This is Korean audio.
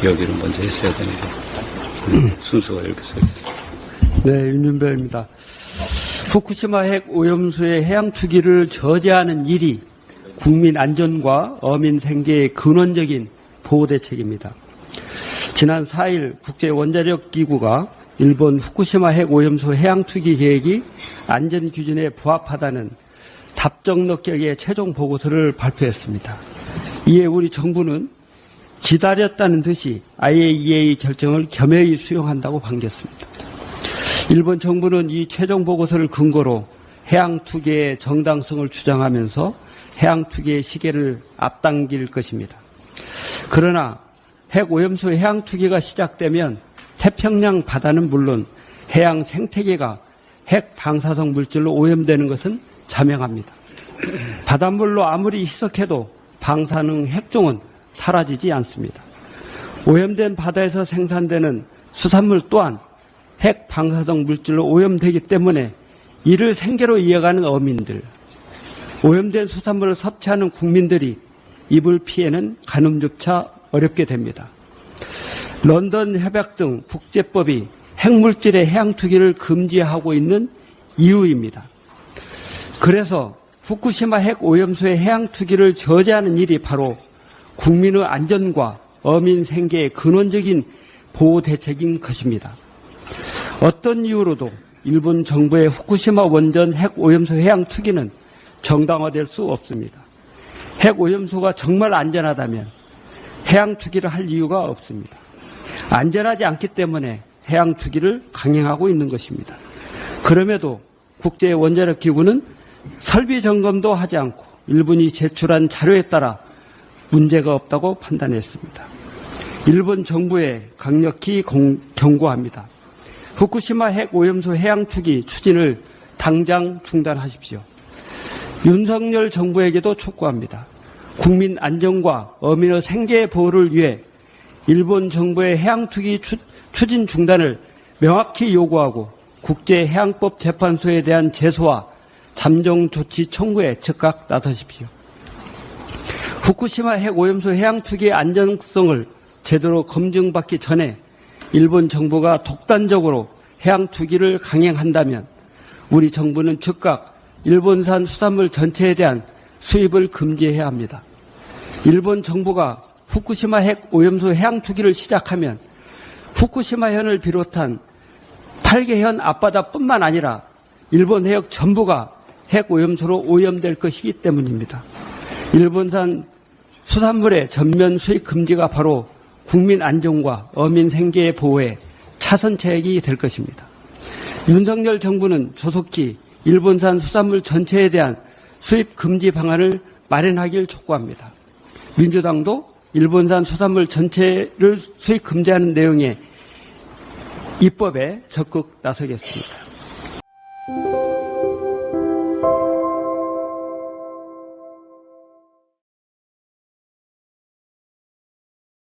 여기는 먼저 했어야 되는데 순서가 이렇게 써 있어요. 네, 윤윤별입니다. 후쿠시마 핵 오염수의 해양 투기를 저지하는 일이 국민 안전과 어민 생계의 근원적인 보호 대책입니다. 지난 4일 국제원자력기구가 일본 후쿠시마 핵 오염수 해양 투기 계획이 안전 기준에 부합하다는 답정너격의 최종 보고서를 발표했습니다. 이에 우리 정부는 기다렸다는 듯이 IAEA 결정을 겸허히 수용한다고 반겼습니다. 일본 정부는 이 최종 보고서를 근거로 해양 투기의 정당성을 주장하면서 해양 투기의 시계를 앞당길 것입니다. 그러나 핵 오염수 해양 투기가 시작되면 태평양 바다는 물론 해양 생태계가 핵 방사성 물질로 오염되는 것은 자명합니다. 바닷물로 아무리 희석해도 방사능 핵종은 사라지지 않습니다. 오염된 바다에서 생산되는 수산물 또한 핵 방사성 물질로 오염되기 때문에 이를 생계로 이어가는 어민들, 오염된 수산물을 섭취하는 국민들이 입을 피해는 가늠조차 어렵게 됩니다. 런던 협약 등 국제법이 핵물질의 해양 투기를 금지하고 있는 이유입니다. 그래서 후쿠시마 핵 오염수의 해양 투기를 저지하는 일이 바로 국민의 안전과 어민 생계의 근원적인 보호 대책인 것입니다. 어떤 이유로도 일본 정부의 후쿠시마 원전 핵 오염수 해양 투기는 정당화될 수 없습니다. 핵 오염수가 정말 안전하다면 해양 투기를 할 이유가 없습니다. 안전하지 않기 때문에 해양 투기를 강행하고 있는 것입니다. 그럼에도 국제원자력기구는 설비 점검도 하지 않고 일본이 제출한 자료에 따라 문제가 없다고 판단했습니다. 일본 정부에 강력히 경고합니다. 후쿠시마 핵 오염수 해양 투기 추진을 당장 중단하십시오. 윤석열 정부에게도 촉구합니다. 국민 안전과 어민의 생계 보호를 위해 일본 정부의 해양 투기 추진 중단을 명확히 요구하고 국제해양법 재판소에 대한 제소와 잠정 조치 청구에 즉각 나서십시오. 후쿠시마 핵 오염수 해양 투기의 안전성을 제대로 검증받기 전에 일본 정부가 독단적으로 해양 투기를 강행한다면 우리 정부는 즉각 일본산 수산물 전체에 대한 수입을 금지해야 합니다. 일본 정부가 후쿠시마 핵 오염수 해양 투기를 시작하면 후쿠시마현을 비롯한 8개 현 앞바다뿐만 아니라 일본 해역 전부가 핵 오염수로 오염될 것이기 때문입니다. 일본산 수산물의 전면 수입 금지가 바로 국민 안전과 어민 생계의 보호에 차선책이 될 것입니다. 윤석열 정부는 조속히 일본산 수산물 전체에 대한 수입 금지 방안을 마련하길 촉구합니다. 민주당도 일본산 수산물 전체를 수입 금지하는 내용의 입법에 적극 나서겠습니다.